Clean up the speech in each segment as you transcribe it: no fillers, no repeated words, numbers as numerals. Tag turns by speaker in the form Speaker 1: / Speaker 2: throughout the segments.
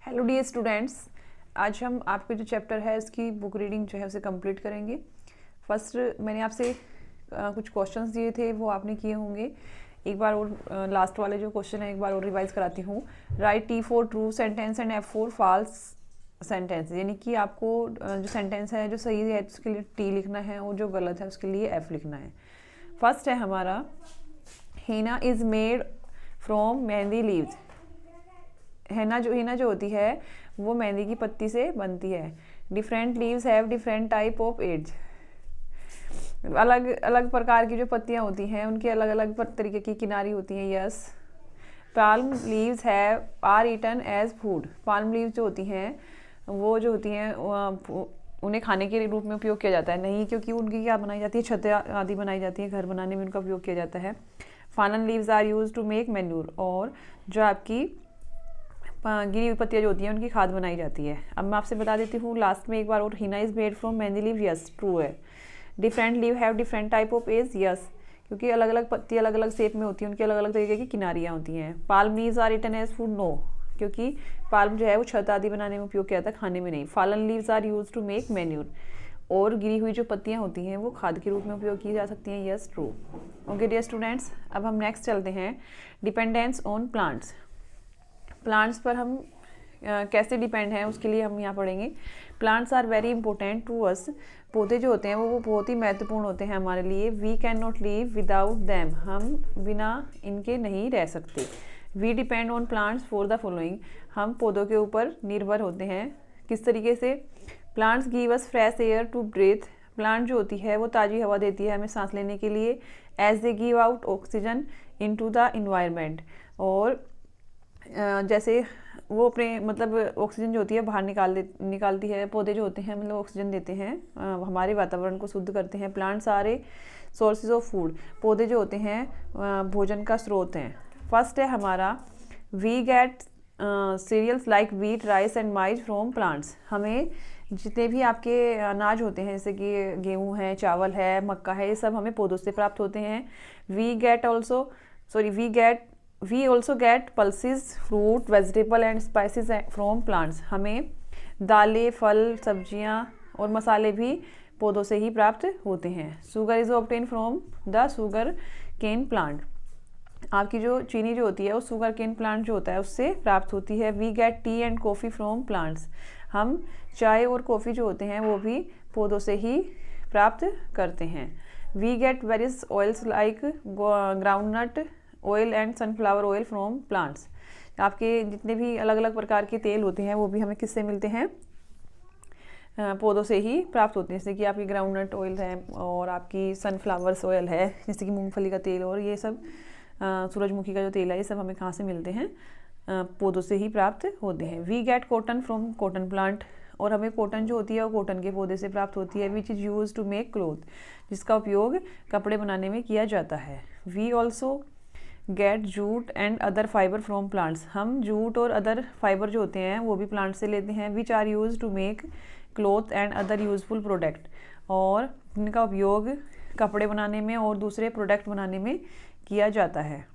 Speaker 1: Hello dear students, आज हम आपके जो चैप्टर है इसकी बुक रीडिंग जो है उसे कंप्लीट करेंगे। फर्स्ट मैंने आपसे कुछ क्वेश्चंस दिए थे, वो आपने किए होंगे। एक बार और लास्ट वाले जो क्वेश्चन है एक बार और रिवाइज कराती हूँ। Write T for true sentence and F for false sentence, यानी कि आपको जो सेंटेंस है जो सही है उसके लिए टी लिखना है और जो गलत है उसके लिए एफ लिखना है। फर्स्ट है हमारा, henna is made from mehndi leaves. हिना जो होती है वो मेहंदी की पत्ती से बनती है। Different leaves have different type of edge. अलग अलग प्रकार की जो पत्तियां होती हैं उनकी अलग अलग तरीके की किनारी होती हैं। Yes. Palm leaves have are eaten as food. Palm leaves जो होती हैं वो जो होती हैं उन्हें खाने के रूप में उपयोग किया जाता है नहीं, क्योंकि उनकी क्या बनाई जाती है, छतें आदि बनाई जाती है, घर बनाने में उनका उपयोग किया जाता है। Fallen leaves are use to make manure. और जो आपकी गिरी हुई पत्तियाँ जो होती हैं उनकी खाद बनाई जाती है। अब मैं आपसे बता देती हूँ लास्ट में एक बार और, henna is made from mehndi leave. Yes, true है। Different leave have different type of edge. Yes, क्योंकि अलग अलग पत्ती अलग अलग शेप में होती हैं, उनकी अलग अलग तरीके की किनारियाँ होती हैं। Palm leaves are eaten as food. No, क्योंकि पाल्म जो है वो छत आदि बनाने में उपयोग किया जाता है, खाने में नहीं। Fallen leaves are use to make manure. और गिरी हुई जो पत्तियाँ होती हैं वो खाद के रूप में उपयोग की जा सकती हैं। Yes, true. Okay dear students, अब हम नेक्स्ट चलते हैं, डिपेंडेंस ऑन प्लांट्स। प्लांट्स पर हम कैसे डिपेंड हैं उसके लिए हम यहाँ पढ़ेंगे। Plants are very important to us. पौधे जो होते हैं वो बहुत ही महत्वपूर्ण होते हैं हमारे लिए। We can not live without them. हम बिना इनके नहीं रह सकते। We depend on plants for the following. हम पौधों के ऊपर निर्भर होते हैं। किस तरीके से? Plants give us fresh air to breathe. Plant जो होती है वो ताज़ी हवा देती है हमें सांस लेने के लिए। As they give out oxygen into the environment. और जैसे वो अपने मतलब ऑक्सीजन जो होती है बाहर निकालती है। पौधे जो होते हैं मतलब ऑक्सीजन देते हैं, हमारे वातावरण को शुद्ध करते हैं। Plants are a sources of food. पौधे जो होते हैं भोजन का स्रोत हैं। फर्स्ट है हमारा, we get cereals like wheat, rice and maize from plants. हमें जितने भी आपके अनाज होते हैं जैसे कि गेहूँ है, चावल है, मक्का है, ये सब हमें पौधों से प्राप्त होते हैं। We also get pulses, fruit, vegetable and spices from plants. हमें दालें, फल, सब्जियां और मसाले भी पौधों से ही प्राप्त होते हैं। Sugar is obtain from the sugar cane plant. आपकी जो चीनी जो होती है वो शुगर केन प्लांट जो होता है उससे प्राप्त होती है। We get tea and coffee from plants. हम चाय और कॉफ़ी जो होते हैं वो भी पौधों से ही प्राप्त करते हैं। We get various oils like groundnut oil and sunflower oil from plants. आपके जितने भी अलग अलग प्रकार के तेल होते हैं वो भी हमें किससे मिलते हैं? पौधों से ही प्राप्त होते हैं। जैसे कि आपकी ग्राउंडनट ऑयल है और आपकी सनफ्लावर्स ऑयल है, जैसे कि मूंगफली का तेल, और ये सब सूरजमुखी का जो तेल है ये सब हमें कहाँ से मिलते हैं? पौधों से ही प्राप्त होते हैं। We get cotton from cotton plant. और हमें कॉटन जो होती है वो कॉटन के पौधे से प्राप्त होती है। Which is use to make cloth, जिसका उपयोग कपड़े बनाने में किया जाता है। We also get jute and other fibre from plants. हम जूट और अदर फाइबर जो होते हैं वो भी प्लांट से लेते हैं। Which are use to make cloth and other useful product. और इनका उपयोग कपड़े बनाने में और दूसरे प्रोडक्ट बनाने में किया जाता है।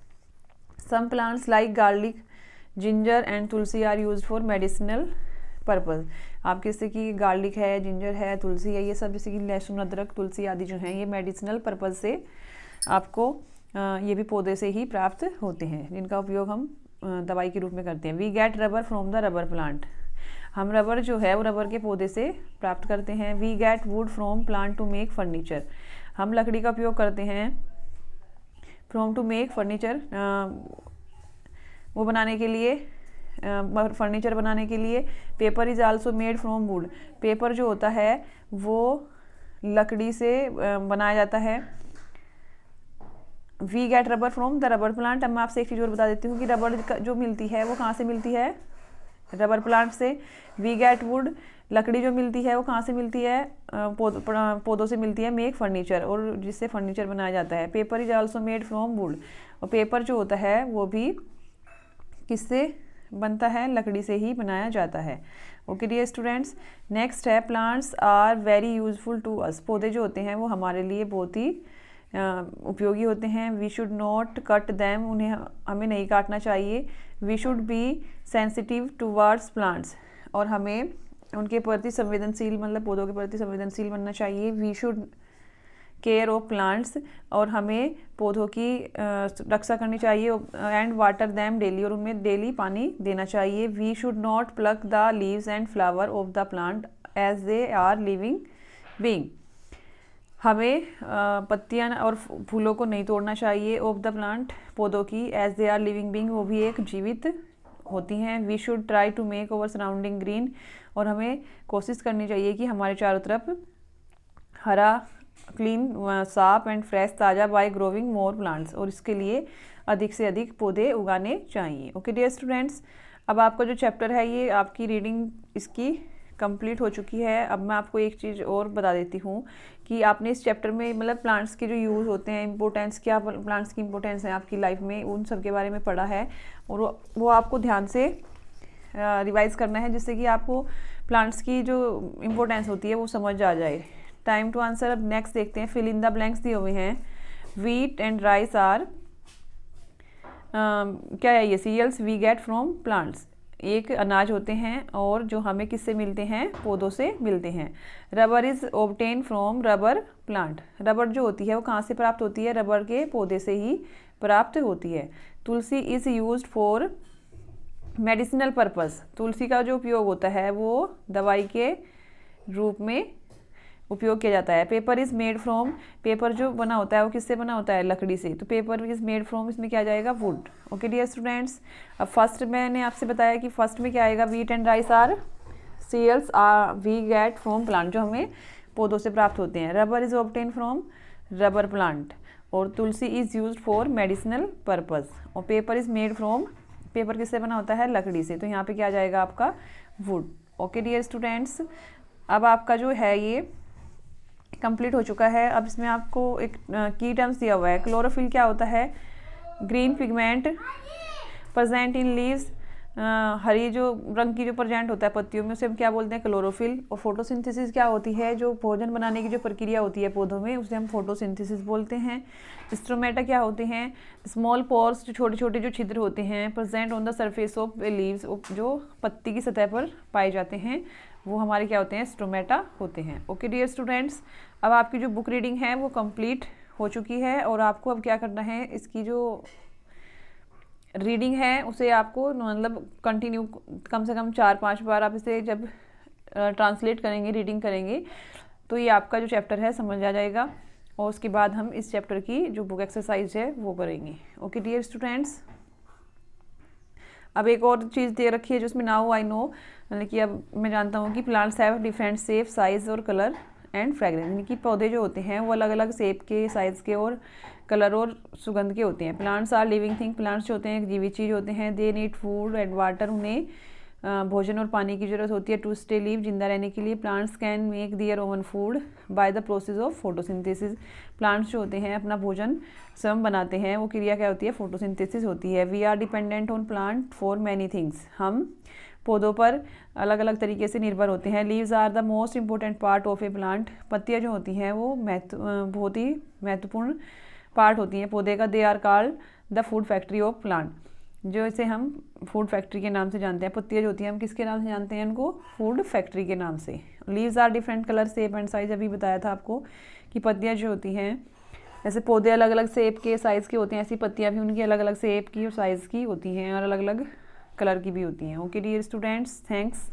Speaker 1: Some plants like garlic, ginger and tulsi are use for medicinal purpose. आप जैसे कि गार्लिक है, जिंजर है, तुलसी है, ये सब जैसे कि लहसुन, अदरक, तुलसी आदि जो हैं ये मेडिसिनल पर्पज़ से आपको ये भी पौधे से ही प्राप्त होते हैं, जिनका उपयोग हम दवाई के रूप में करते हैं। We get rubber from the rubber plant. हम रबर जो है वो रबर के पौधे से प्राप्त करते हैं। We get wood from plant to make furniture. हम लकड़ी का उपयोग करते हैं फ्रॉम टू मेक फर्नीचर, वो बनाने के लिए, फर्नीचर बनाने के लिए। Paper is also made from wood. Paper जो होता है वो लकड़ी से बनाया जाता है। We get rubber from the rubber plant. अब मैं आपसे एक चीज़ और बता देती हूँ कि रबर जो मिलती है वो कहाँ से मिलती है? रबर प्लांट से। वी गेट वुड, लकड़ी जो मिलती है वो कहाँ से मिलती है? पौधों से मिलती है। मेक फर्नीचर, और जिससे फर्नीचर बनाया जाता है। Paper is also made from would. और पेपर जो होता है वो भी किससे बनता है? लकड़ी से ही बनाया जाता है। ओके डियर स्टूडेंट्स, नेक्स्ट है, plants are very useful to us. पौधे जो होते हैं वो हमारे लिए बहुत ही उपयोगी होते हैं। We should not cut them, उन्हें हमें नहीं काटना चाहिए। We should be sensitive towards plants, और हमें उनके प्रति संवेदनशील, मतलब पौधों के प्रति संवेदनशील बनना चाहिए। We should care of plants, और हमें पौधों की रक्षा करनी चाहिए। एंड वाटर दैम डेली, और उनमें डेली पानी देना चाहिए। We should not pluck the leaves and flower of the plant as they are living being, हमें पत्तियां और फूलों को नहीं तोड़ना चाहिए। ऑफ द प्लांट, पौधों की, as they are living being, वो भी एक जीवित होती हैं। We should try to make over surrounding green, और हमें कोशिश करनी चाहिए कि हमारे चारों तरफ हरा, क्लीन, साफ एंड फ्रेश, ताज़ा, बाय ग्रोविंग मोर प्लांट्स, और इसके लिए अधिक से अधिक पौधे उगाने चाहिए। ओके डियर स्टूडेंट्स, अब आपका जो चैप्टर है ये आपकी रीडिंग इसकी कंप्लीट हो चुकी है। अब मैं आपको एक चीज़ और बता देती हूँ कि आपने इस चैप्टर में मतलब प्लांट्स के जो यूज़ होते हैं, इंपॉर्टेंस, क्या प्लांट्स की इंपॉर्टेंस है आपकी लाइफ में, उन सब के बारे में पढ़ा है, और वो आपको ध्यान से रिवाइज़ करना है, जिससे कि आपको प्लांट्स की जो इम्पोर्टेंस होती है वो समझ आ जाए। Time to answer. अब नेक्स्ट देखते हैं, फिल इन द ब्लैंक्स दिए हुए हैं। वीट एंड राइस आर क्या है ये, cereals we get from plants, एक अनाज होते हैं और जो हमें किससे मिलते हैं, पौधों से मिलते हैं। Rubber is obtain from rubber plant, rubber जो होती है वो कहाँ से प्राप्त होती है, रबर के पौधे से ही प्राप्त होती है। Tulsi is used for medicinal purpose, तुलसी का जो उपयोग होता है वो दवाई के रूप में उपयोग किया जाता है। Paper is made from, paper जो बना होता है वो किससे बना होता है, लकड़ी से, तो पेपर इज़ मेड फ्रॉम, इसमें क्या आ जाएगा, वुड। ओके डियर स्टूडेंट्स, अब फर्स्ट मैंने आपसे बताया कि फर्स्ट में क्या आएगा, wheat and rice are cereals we get from plant, जो हमें पौधों से प्राप्त होते हैं। Rubber is obtain from rubber plant, और tulsi is used for medicinal purpose, और paper is made from, paper किससे बना होता है, लकड़ी से, तो यहाँ पे क्या आ जाएगा आपका, वुड। ओके डियर स्टूडेंट्स, अब आपका जो है ये कंप्लीट हो चुका है। अब इसमें आपको एक की टर्म्स दिया हुआ है। क्लोरोफिल क्या होता है, green pigment present in leaves, हरी जो रंग की जो प्रेजेंट होता है पत्तियों में, उसे हम क्या बोलते हैं, क्लोरोफिल। और फोटोसिंथेसिस क्या होती है, जो भोजन बनाने की जो प्रक्रिया होती है पौधों में, उसे हम फोटोसिंथेसिस बोलते हैं। स्ट्रोमेटा क्या होते हैं, स्मॉल पोर्स, जो छोटे छोटे जो छिद्र होते हैं, present on the surface of leaves, जो पत्ती की सतह पर पाए जाते हैं, वो हमारे क्या होते हैं, स्ट्रोमेटा होते हैं। ओके डियर स्टूडेंट्स, अब आपकी जो बुक रीडिंग है वो कंप्लीट हो चुकी है, और आपको अब क्या करना है, इसकी जो रीडिंग है उसे आपको मतलब कंटिन्यू कम से कम 4-5 बार आप इसे जब ट्रांसलेट करेंगे, रीडिंग करेंगे, तो ये आपका जो चैप्टर है समझ आ जाएगा, और उसके बाद हम इस चैप्टर की जो बुक एक्सरसाइज है वो करेंगे। ओके डियर स्टूडेंट्स, अब एक और चीज़ दे रखी है जो उसमें नाउ आई नो, मतलब कि अब मैं जानता हूँ कि plants have different shape, size और कलर एंड फ्रेगरेंस, यानी कि पौधे जो होते हैं वो अलग अलग शेप के, साइज़ के और कलर और सुगंध के होते हैं। प्लांट्स आर लिविंग थिंग, प्लांट्स जो होते हैं एक जीवित चीज़ होते हैं। They need food and water, उन्हें भोजन और पानी की ज़रूरत होती है टू स्टे लिव, जिंदा रहने के लिए। Plants can make their own food by the process of photosynthesis, plants जो होते हैं अपना भोजन स्वयं बनाते हैं, वो क्रिया क्या होती है, फोटोसिंथेसिस होती है। We are dependent on plant for many things, हम पौधों पर अलग अलग तरीके से निर्भर होते हैं। Leaves are the most important part of a plant, पत्तियाँ जो होती हैं वो बहुत ही महत्वपूर्ण पार्ट होती हैं पौधे का। They are called the food factory of plant, जो इसे हम फूड फैक्ट्री के नाम से जानते हैं। पत्तियाँ जो होती हैं हम किसके नाम से जानते हैं, उनको फूड फैक्ट्री के नाम से। Leaves are different colour, shape and size, अभी बताया था आपको कि पत्तियाँ जो होती हैं, ऐसे पौधे अलग अलग शेप के, साइज़ के होते हैं, ऐसी पत्तियाँ भी उनकी अलग अलग शेप की और साइज़ की होती हैं, और अलग अलग कलर की भी होती हैं। Okay dear students, thanks.